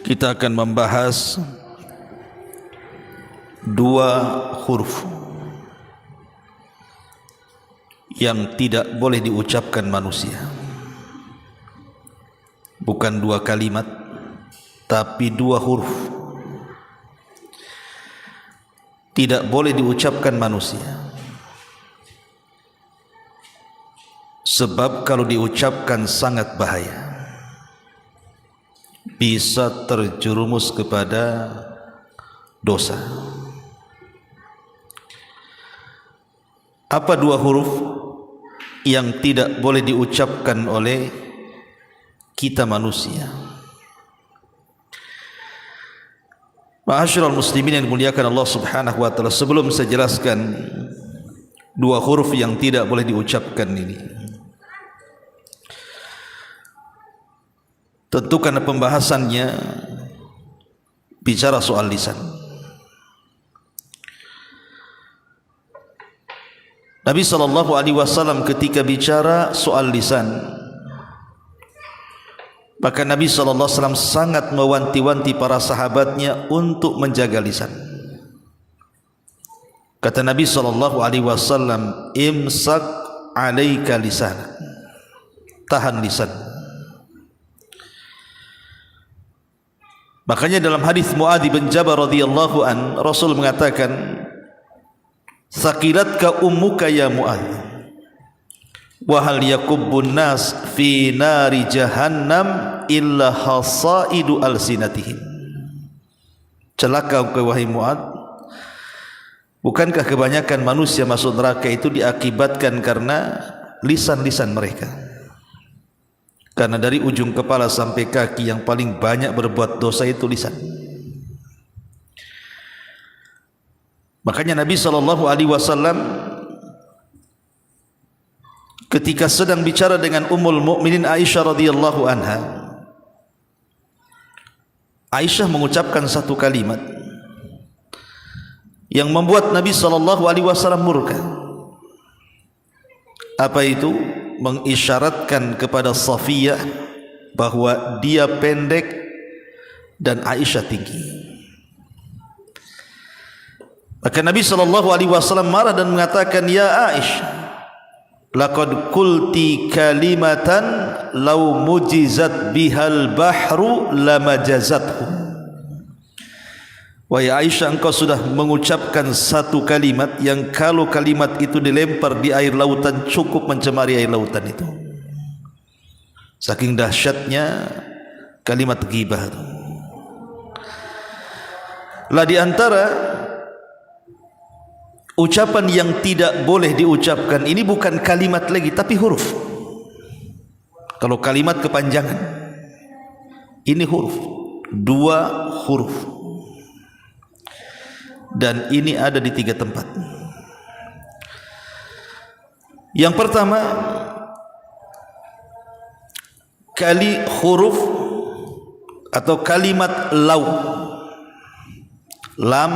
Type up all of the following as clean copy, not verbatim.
Kita akan membahas dua huruf yang tidak boleh diucapkan manusia. Bukan dua kalimat, tapi dua huruf tidak boleh diucapkan manusia. Sebab kalau diucapkan sangat bahaya, bisa terjerumus kepada dosa. Apa dua huruf yang tidak boleh diucapkan oleh kita manusia? Ma'asyiral muslimin yang dimuliakan Allah Subhanahu wa taala, sebelum saya jelaskan dua huruf yang tidak boleh diucapkan ini, tentu karena pembahasannya bicara soal lisan. Nabi SAW ketika bicara soal lisan, maka Nabi SAW sangat mewanti-wanti para sahabatnya untuk menjaga lisan. Kata Nabi SAW, imsak alaika lisanak, tahan lisan. Makanya dalam hadis Muadz bin Jabal radhiyallahu an, Rasul mengatakan, saqilatka ummuka ya Muadz, wa hal yakubbun nas fi nari jahannam illa hasaidu alsinatihim. Celaka engkau wahai Muadz, bukankah kebanyakan manusia masuk neraka itu diakibatkan karena lisan-lisan mereka? Karena dari ujung kepala sampai kaki yang paling banyak berbuat dosa itu lisan. Makanya Nabi SAW ketika sedang bicara dengan Ummul Mukminin Aisyah radhiyallahu anha, Aisyah mengucapkan satu kalimat yang membuat Nabi SAW murka. Apa itu? Mengisyaratkan kepada Safiyah bahwa dia pendek dan Aisyah tinggi. Maka Nabi SAW marah dan mengatakan, ya Aisyah, laqad qulti kalimatan law mujizat bihal bahru lamajazathu. Wahai Aisyah, engkau sudah mengucapkan satu kalimat yang kalau kalimat itu dilempar di air lautan cukup mencemari air lautan itu. Saking dahsyatnya kalimat ghibah itu. Lah di antara ucapan yang tidak boleh diucapkan ini bukan kalimat lagi, tapi huruf. Kalau kalimat kepanjangan, ini huruf, dua huruf. Dan ini ada di tiga tempat. Yang pertama, huruf atau kalimat lau, lam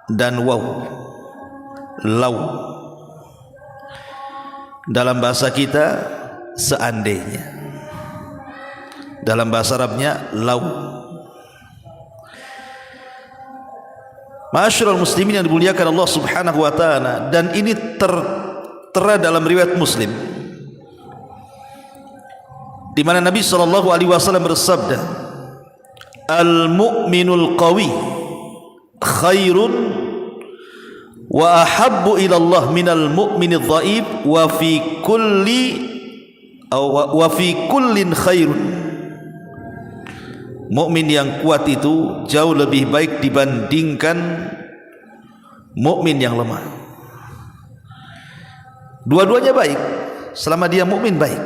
dan waw. Lau dalam bahasa kita seandainya, dalam bahasa Arabnya lau. Ma'asyiral muslimin yang dimuliakan Allah Subhanahu wa taala, dan ini tertera dalam riwayat Muslim di mana Nabi SAW bersabda, al-mu'minul qawi khairun wa ahabbu ila Allah minal mu'minidh dhaif wa fi kullin khairun. Mukmin yang kuat itu jauh lebih baik dibandingkan mukmin yang lemah. Dua-duanya baik selama dia mukmin baik.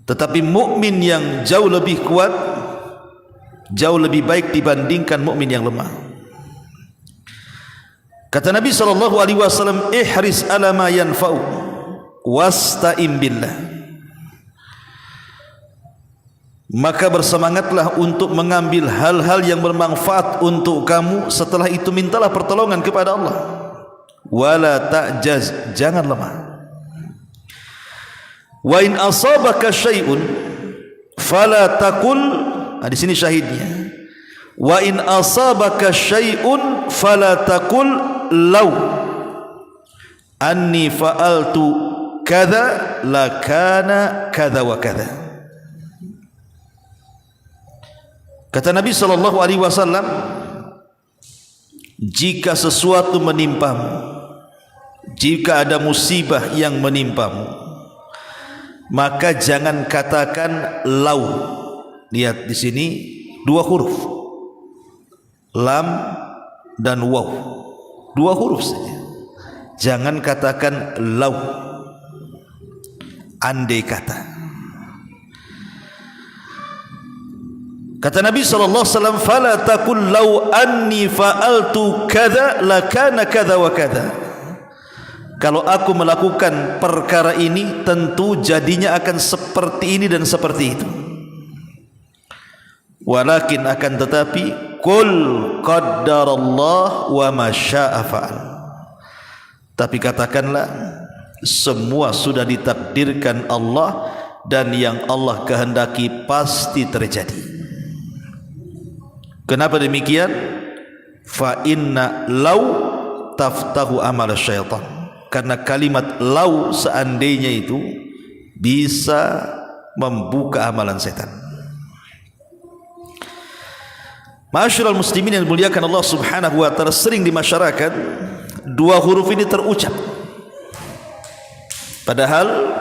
Tetapi mukmin yang jauh lebih kuat jauh lebih baik dibandingkan mukmin yang lemah. Kata Nabi SAW, ihris ala ma yanfa'u wasta'in billah. Maka bersemangatlah untuk mengambil hal-hal yang bermanfaat untuk kamu, setelah itu mintalah pertolongan kepada Allah. Wala ta'jaz, jangan lemah. Wa in asabaka syai'un fala taqul di sini syahidnya. Wa in asabaka syai'un fala taqul law anni fa'altu kadza lakana kadza wa kadza. Kata Nabi sallallahu alaihi wasallam, jika sesuatu menimpamu, jika ada musibah yang menimpamu, maka jangan katakan lau. Lihat di sini dua huruf, lam dan waw, dua huruf saja. Jangan katakan lau, andai kata. Kata Nabi SAW, fala taqul law anni fa'altu kadza lakana kadza wa kadza. Kalau aku melakukan perkara ini, tentu jadinya akan seperti ini dan seperti itu. Walakin akan tetapi, qul qaddarallah wa ma syaa fa'al. Tapi katakanlah, semua sudah ditakdirkan Allah, dan yang Allah kehendaki pasti terjadi. Kenapa demikian? Fa inna law taftahu amal syaitan. Karena kalimat law seandainya itu bisa membuka amalan setan. Ma'asyiral muslimin yang dimuliakan Allah Subhanahu wa taala, sering di masyarakat dua huruf ini terucap. Padahal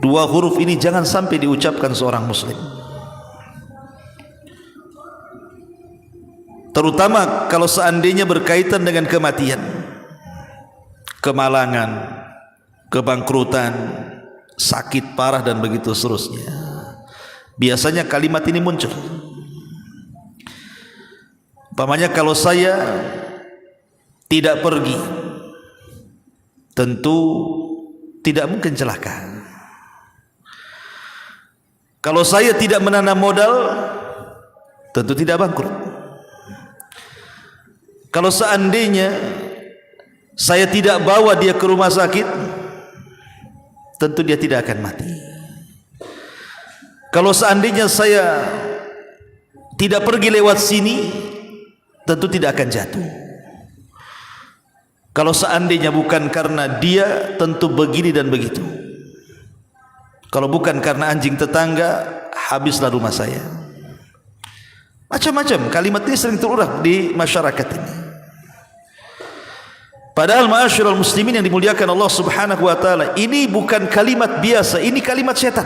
dua huruf ini jangan sampai diucapkan seorang muslim. Terutama kalau seandainya berkaitan dengan kematian, kemalangan, kebangkrutan, sakit parah dan begitu seterusnya. Biasanya kalimat ini muncul. Umpamanya kalau saya tidak pergi, tentu tidak mungkin celaka. Kalau saya tidak menanam modal, tentu tidak bangkrut. Kalau seandainya saya tidak bawa dia ke rumah sakit, tentu dia tidak akan mati. Kalau seandainya saya tidak pergi lewat sini, tentu tidak akan jatuh. Kalau seandainya bukan karena dia, tentu begini dan begitu. Kalau bukan karena anjing tetangga, habislah rumah saya. Macam-macam kalimat ini sering terurak di masyarakat ini. Padahal ma'asyiral muslimin yang dimuliakan Allah Subhanahu wa taala, ini bukan kalimat biasa, ini kalimat setan.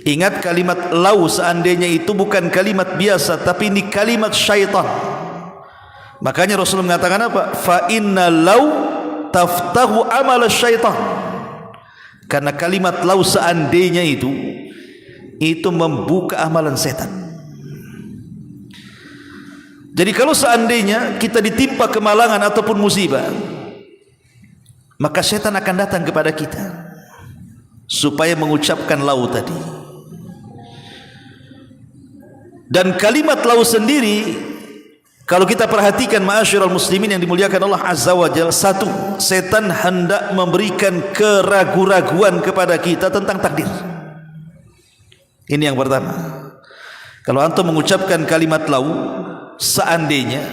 Ingat, kalimat lau seandainya itu bukan kalimat biasa, tapi ini kalimat syaitan. Makanya Rasulullah mengatakan apa? Fa inna lau taftahu amal syaitan. Karena kalimat lau seandainya itu membuka amalan setan. Jadi kalau seandainya kita ditimpa kemalangan ataupun musibah, maka setan akan datang kepada kita supaya mengucapkan lau tadi. Dan kalimat lau sendiri, kalau kita perhatikan ma'asyiral muslimin yang dimuliakan Allah Azza wa Jalla, satu, setan hendak memberikan keraguan-raguan kepada kita tentang takdir. Ini yang pertama. Kalau antum mengucapkan kalimat lau seandainya,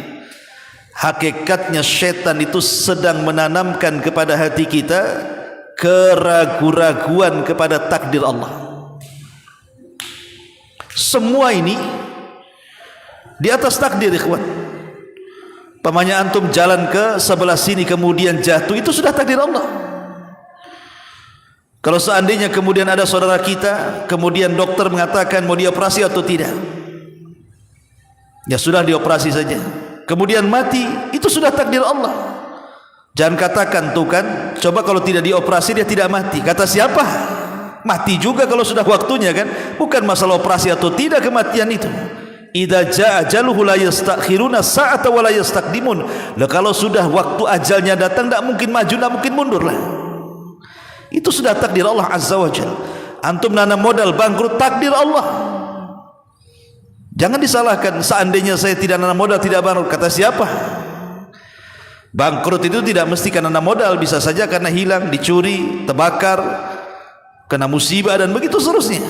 hakikatnya setan itu sedang menanamkan kepada hati kita keraguan-raguan kepada takdir Allah. Semua ini di atas takdir, ikhwan. Pamanya antum jalan ke sebelah sini kemudian jatuh, itu sudah takdir Allah. Kalau seandainya kemudian ada saudara kita, kemudian dokter mengatakan mau dioperasi atau tidak, ya sudah dioperasi saja, kemudian mati, itu sudah takdir Allah. Jangan katakan tuh kan, coba kalau tidak dioperasi dia tidak mati. Kata siapa? Mati juga kalau sudah waktunya kan. Bukan masalah operasi atau tidak kematian itu. Idza jaa ajaluhu la yastakhiruna sa'ata wa la yastaqdimun. Lah kalau sudah waktu ajalnya datang, tidak mungkin maju, tidak mungkin mundur lah. Itu sudah takdir Allah Azza wa Jalla. Antum nanam modal bangkrut, takdir Allah. Jangan disalahkan, seandainya saya tidak nanam modal tidak bangkrut. Kata siapa? Bangkrut itu tidak mesti karena nanam modal, bisa saja karena hilang, dicuri, terbakar, kena musibah dan begitu seterusnya.